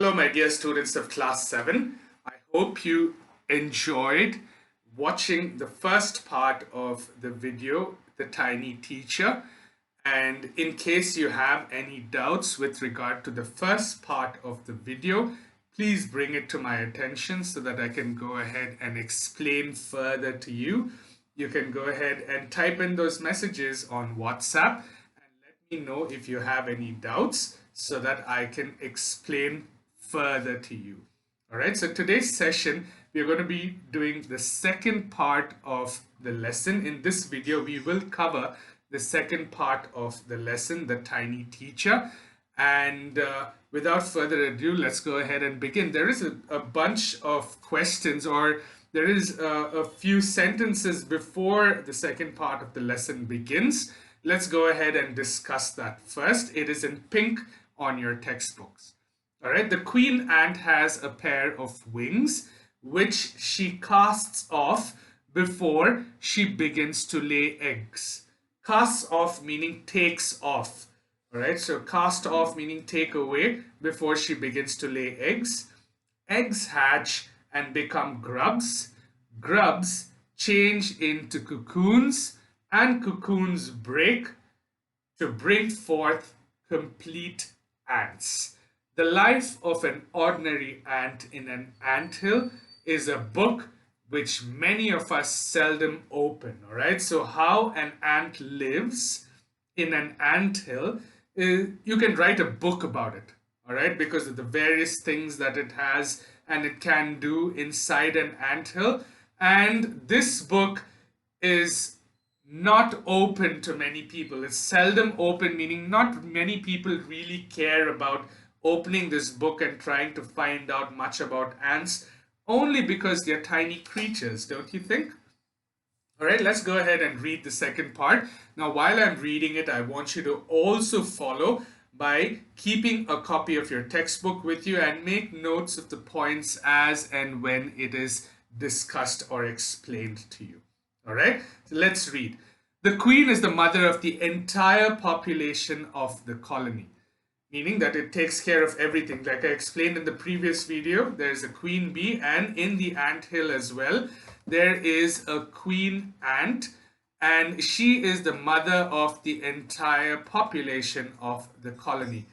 Hello, my dear students of class 7. I hope you enjoyed watching the first part of the video, The Tiny Teacher. And in case you have any doubts with regard to the first part of the video, please bring it to my attention so that I can go ahead and explain further to you. You can go ahead and type in those messages on WhatsApp and let me know if you have any doubts so that I can explain further to you. All right, so today's session, we're going to be doing the second part of the lesson. In this video, we will cover the second part of the lesson, The Tiny Teacher. And without further ado, let's go ahead and begin. There is a bunch of questions, or there is a few sentences before the second part of the lesson begins. Let's go ahead and discuss that first. It is in pink on your textbooks. All right, the queen ant has a pair of wings which she casts off before she begins to lay eggs. Casts off meaning takes off. All right, so cast off meaning take away before she begins to lay eggs. Eggs hatch and become grubs. Grubs change into cocoons, and cocoons break to bring forth complete ants. The Life of an Ordinary Ant in an Anthill is a book which many of us seldom open. All right, so how an ant lives in an anthill, you can write a book about it. All right, because of the various things that it has and it can do inside an anthill. And this book is not open to many people. It's seldom open, meaning not many people really care about opening this book and trying to find out much about ants, only because they're tiny creatures, don't you think? All right, let's go ahead and read the second part. Now, while I'm reading it, I want you to also follow by keeping a copy of your textbook with you and make notes of the points as and when it is discussed or explained to you. All right, so let's read. The queen is the mother of the entire population of the colony, meaning that it takes care of everything. Like I explained in the previous video, there's a queen bee, and in the anthill as well, there is a queen ant, and she is the mother of the entire population of the colony.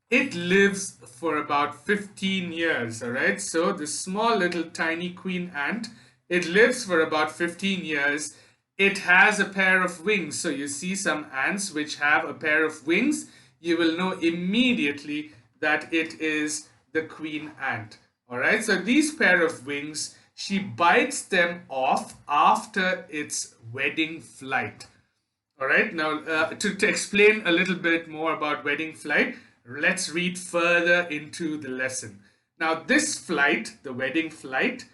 It lives for about 15 years, all right? So the small little tiny queen ant, it lives for about 15 years. It has a pair of wings. So you see some ants which have a pair of wings, you will know immediately that it is the queen ant. All right, so these pair of wings, she bites them off after its wedding flight. All right, now to explain a little bit more about wedding flight, let's read further into the lesson. Now, this flight, the wedding flight,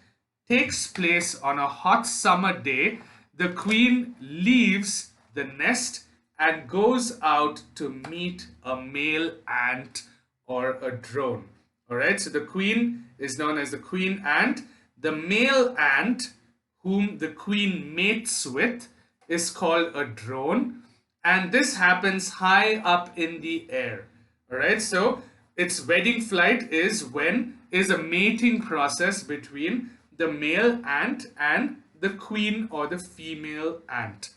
takes place on a hot summer day. The queen leaves the nest and goes out to meet a male ant or a drone. All right, so the queen is known as the queen ant. The male ant whom the queen mates with is called a drone, and this happens high up in the air. All right, so its wedding flight is a mating process between the male ant and the queen or the female ant.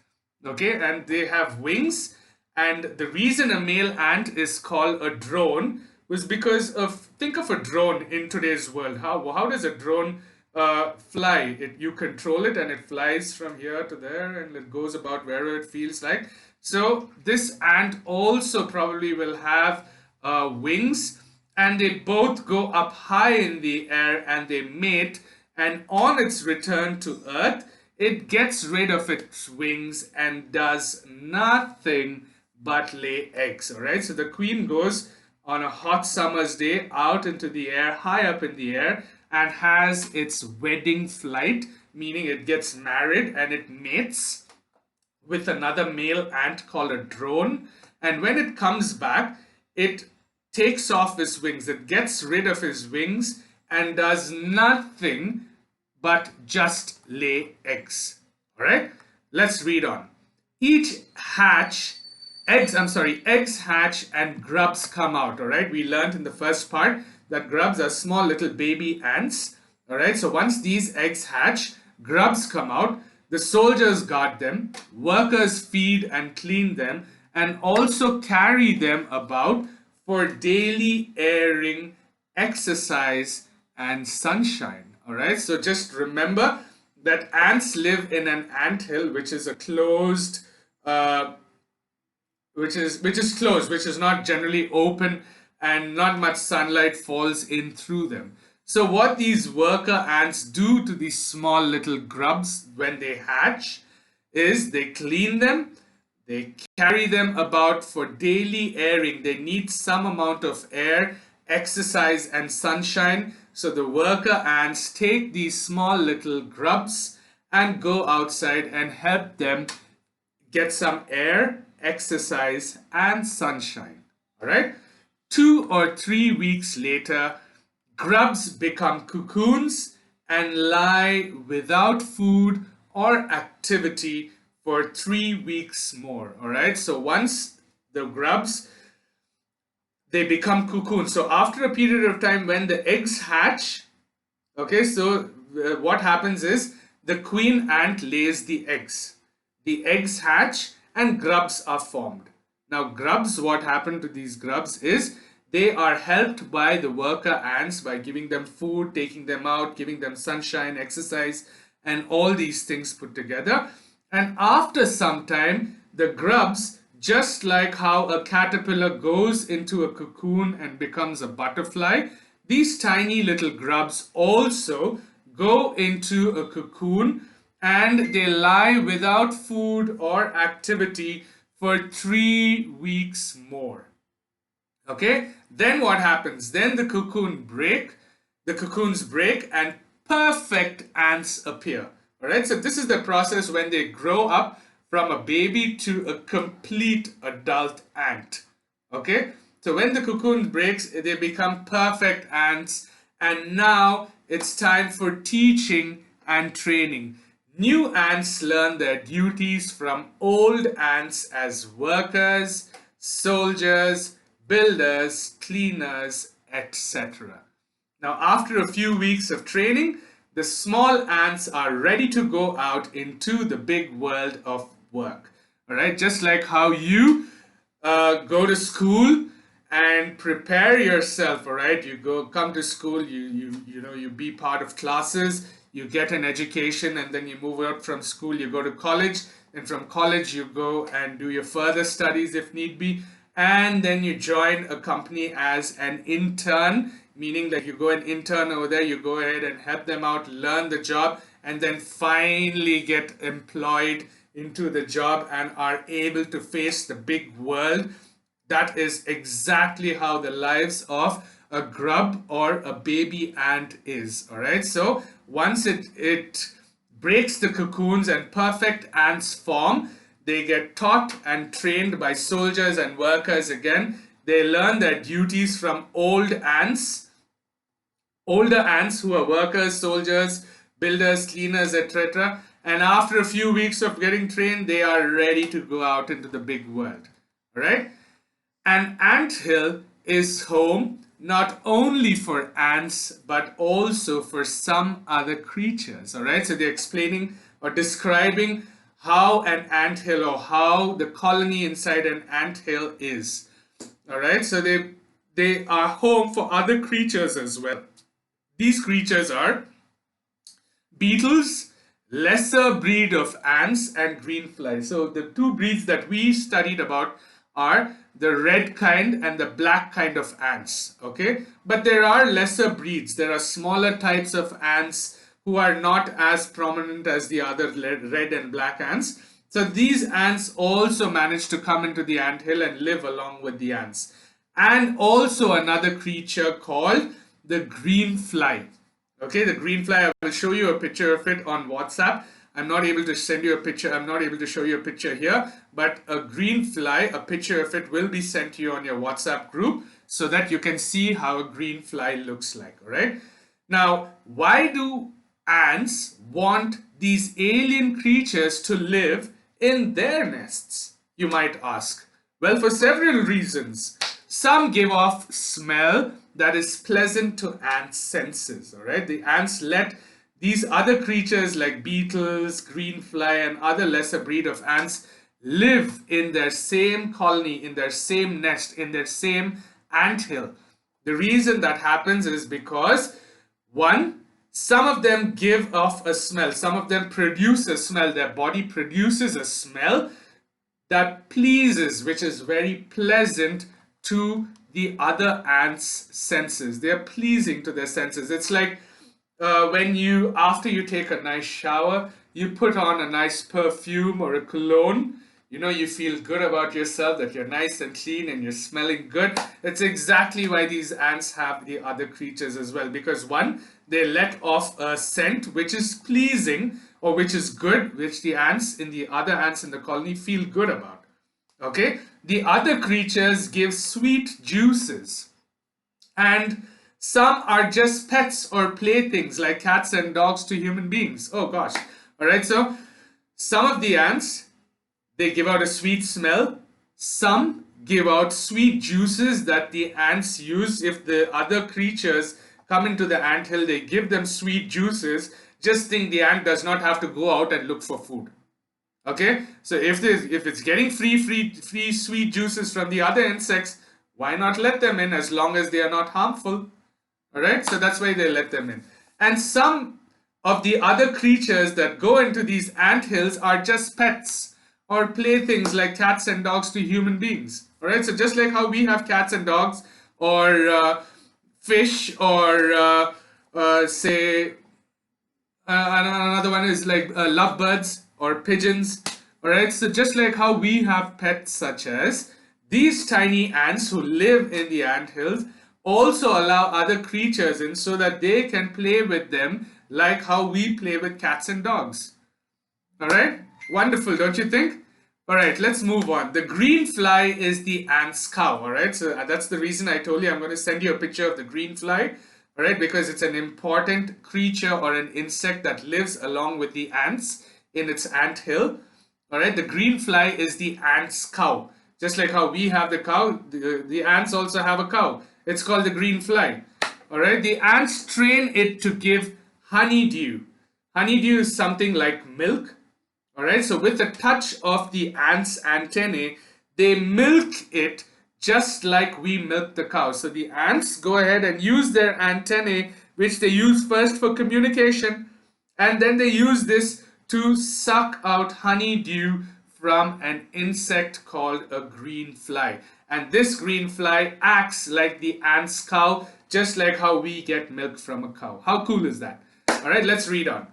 Okay, and they have wings, and the reason a male ant is called a drone was because of, think of a drone in today's world. How does a drone fly? You control it and it flies from here to there and it goes about wherever it feels like. So this ant also probably will have wings, and they both go up high in the air and they mate, and on its return to earth, it gets rid of its wings and does nothing but lay eggs. All right, so the queen goes on a hot summer's day out into the air, high up in the air, and has its wedding flight, meaning it gets married and it mates with another male ant called a drone. And when it comes back, it takes off his wings, it gets rid of his wings and does nothing but just lay eggs. All right, let's read on. Each hatch eggs hatch and grubs come out. All right, we learned in the first part that grubs are small little baby ants. All right, so once these eggs hatch, grubs come out. The soldiers guard them, workers feed and clean them, and also carry them about for daily airing, exercise, and sunshine. All right, so just remember that ants live in an anthill, which is a closed which is closed, which is not generally open, and not much sunlight falls in through them. So what these worker ants do to these small little grubs when they hatch is they clean them, they carry them about for daily airing. They need some amount of air, exercise, and sunshine. So the worker ants take these small little grubs and go outside and help them get some air, exercise, and sunshine. All right. 2 or 3 weeks later, grubs become cocoons and lie without food or activity for 3 weeks more. All right. So once the grubs, they become cocoons. So after a period of time when the eggs hatch, okay, so what happens is the queen ant lays the eggs. The eggs hatch and grubs are formed. Now grubs, what happened to these grubs is they are helped by the worker ants by giving them food, taking them out, giving them sunshine, exercise, and all these things put together. And after some time, the grubs, just like how a caterpillar goes into a cocoon and becomes a butterfly, these tiny little grubs also go into a cocoon and they lie without food or activity for 3 weeks more. Okay, then what happens? Then the cocoons break and perfect ants appear. All right, so this is the process when they grow up from a baby to a complete adult ant. Okay, so when the cocoon breaks, they become perfect ants, and now it's time for teaching and training. New ants learn their duties from old ants as workers, soldiers, builders, cleaners, etc. Now, after a few weeks of training, the small ants are ready to go out into the big world of work. All right, just like how you go to school and prepare yourself. All right, you come to school, you be part of classes, you get an education, and then you move out from school, you go to college, and from college you go and do your further studies if need be, and then you join a company as an intern, meaning that you go and intern over there, you go ahead and help them out, learn the job, and then finally get employed into the job and are able to face the big world. That is exactly how the lives of a grub or a baby ant is. All right, so once it breaks the cocoons and perfect ants form, they get taught and trained by soldiers and workers again. They learn their duties from older ants who are workers, soldiers, builders, cleaners, etc. And after a few weeks of getting trained, they are ready to go out into the big world. All right. An anthill is home not only for ants but also for some other creatures. All right, so they're explaining or describing how an anthill or how the colony inside an anthill is. All right, so they are home for other creatures as well. These creatures are beetles, lesser breed of ants, and green flies. So the two breeds that we studied about are the red kind and the black kind of ants. Okay, but there are lesser breeds. There are smaller types of ants who are not as prominent as the other red and black ants. So these ants also manage to come into the anthill and live along with the ants. And also another creature called the green fly. Okay, the green fly, I will show you a picture of it on WhatsApp. I'm not able to send you a picture. I'm not able to show you a picture here, but a green fly, a picture of it will be sent to you on your WhatsApp group so that you can see how a green fly looks like. All right. Now, why do ants want these alien creatures to live in their nests? You might ask. Well, for several reasons. Some give off smell that is pleasant to ants' senses. All right, the ants let these other creatures like beetles, greenfly, and other lesser breed of ants live in their same colony, in their same nest, in their same anthill. The reason that happens is because one, some of them give off a smell, some of them produce a smell, their body produces a smell that pleases, which is very pleasant to the other ants' senses. They're pleasing to their senses. It's like when you, after you take a nice shower, you put on a nice perfume or a cologne. You know, you feel good about yourself, that you're nice and clean and you're smelling good. It's exactly why these ants have the other creatures as well. Because one, they let off a scent which is pleasing or which is good, which the ants in the other ants in the colony feel good about. Okay, the other creatures give sweet juices, and some are just pets or playthings like cats and dogs to human beings. Oh gosh. All right, so some of the ants, they give out a sweet smell. Some give out sweet juices that the ants use. If the other creatures come into the anthill, they give them sweet juices. Just think the ant does not have to go out and look for food. Okay, so if it's getting free sweet juices from the other insects, why not let them in as long as they are not harmful? All right, so that's why they let them in. And some of the other creatures that go into these ant hills are just pets or playthings like cats and dogs to human beings. All right, so just like how we have cats and dogs, or fish, or say another one is like lovebirds or pigeons. All right, so just like how we have pets such as these tiny ants who live in the ant hills also allow other creatures in so that they can play with them like how we play with cats and dogs. All right, wonderful, don't you think? All right, let's move on. The green fly is the ant's cow. All right, so that's the reason I told you I'm going to send you a picture of the green fly. All right, because it's an important creature or an insect that lives along with the ants in its ant hill. All right, the green fly is the ant's cow. Just like how we have the cow, the ants also have a cow. It's called the green fly. All right, the ants train it to give honeydew. Honeydew is something like milk. All right, so with the touch of the ant's antennae, they milk it just like we milk the cow. So the ants go ahead and use their antennae, which they use first for communication, and then they use this to suck out honeydew from an insect called a green fly. And this green fly acts like the ant's cow, just like how we get milk from a cow. How cool is that? All right, let's read on.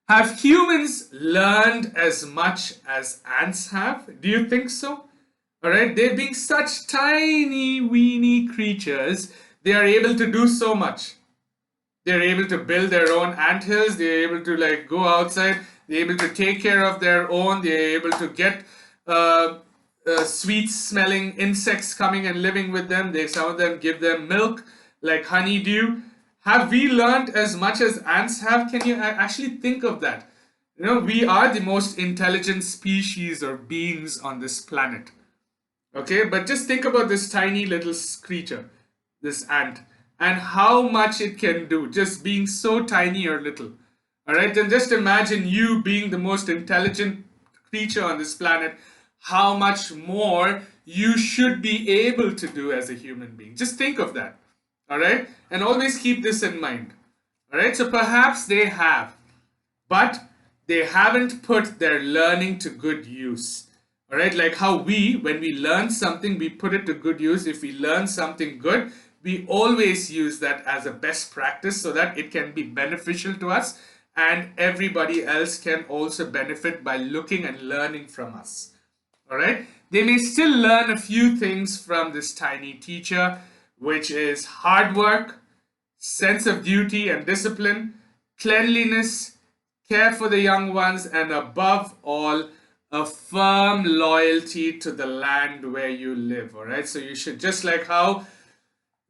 Have humans learned as much as ants have? Do you think so? All right, they being such tiny, weeny creatures, they are able to do so much. They're able to build their own anthills. They're able to like go outside. They're able to take care of their own. They're able to get sweet-smelling insects coming and living with them. Some of them give them milk, like honeydew. Have we learned as much as ants have? Can you actually think of that? You know, we are the most intelligent species or beings on this planet. Okay, but just think about this tiny little creature, this ant, and how much it can do, just being so tiny or little. All right, then just imagine you being the most intelligent creature on this planet, how much more you should be able to do as a human being. Just think of that. All right, and always keep this in mind. All right, so perhaps they have, but they haven't put their learning to good use. All right, like how when we learn something, we put it to good use. If we learn something good, we always use that as a best practice so that it can be beneficial to us and everybody else can also benefit by looking and learning from us. All right, they may still learn a few things from this tiny teacher, which is hard work, sense of duty and discipline, cleanliness, care for the young ones, and above all, a firm loyalty to the land where you live. All right, so you should, just like how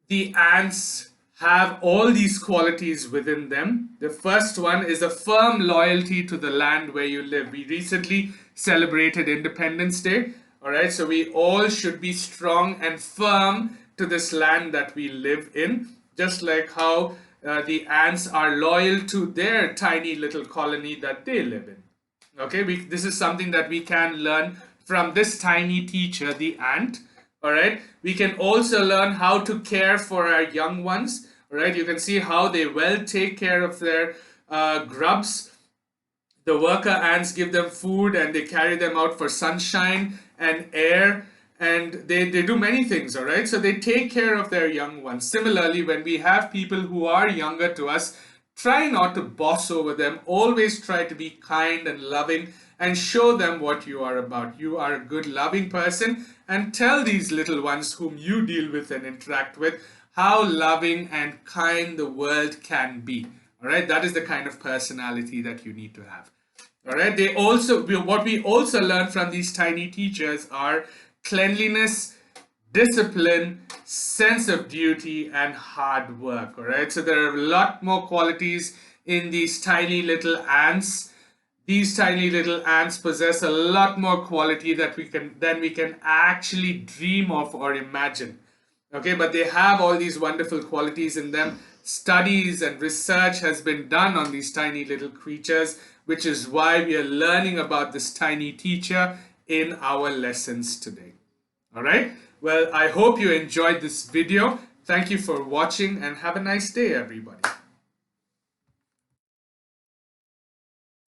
the ants have all these qualities within them. The first one is a firm loyalty to the land where you live. We recently celebrated Independence Day. All right, so we all should be strong and firm to this land that we live in, just like how the ants are loyal to their tiny little colony that they live in. Okay, this is something that we can learn from this tiny teacher, the ant. All right, we can also learn how to care for our young ones. All right, you can see how they well take care of their grubs. The worker ants give them food and they carry them out for sunshine and air, and they do many things. All right, so they take care of their young ones. Similarly, when we have people who are younger to us, try not to boss over them. Always try to be kind and loving and show them what you are about. You are a good, loving person, and tell these little ones whom you deal with and interact with how loving and kind the world can be. All right, that is the kind of personality that you need to have. All right, what we also learn from these tiny teachers are cleanliness, discipline, sense of duty, and hard work. All right, so there are a lot more qualities in these tiny little ants. These tiny little ants possess a lot more quality that we can actually dream of or imagine. Okay, but they have all these wonderful qualities in them. Studies and research has been done on these tiny little creatures, which is why we are learning about this tiny teacher in our lessons today. All right, well, I hope you enjoyed this video. Thank you for watching and have a nice day, everybody.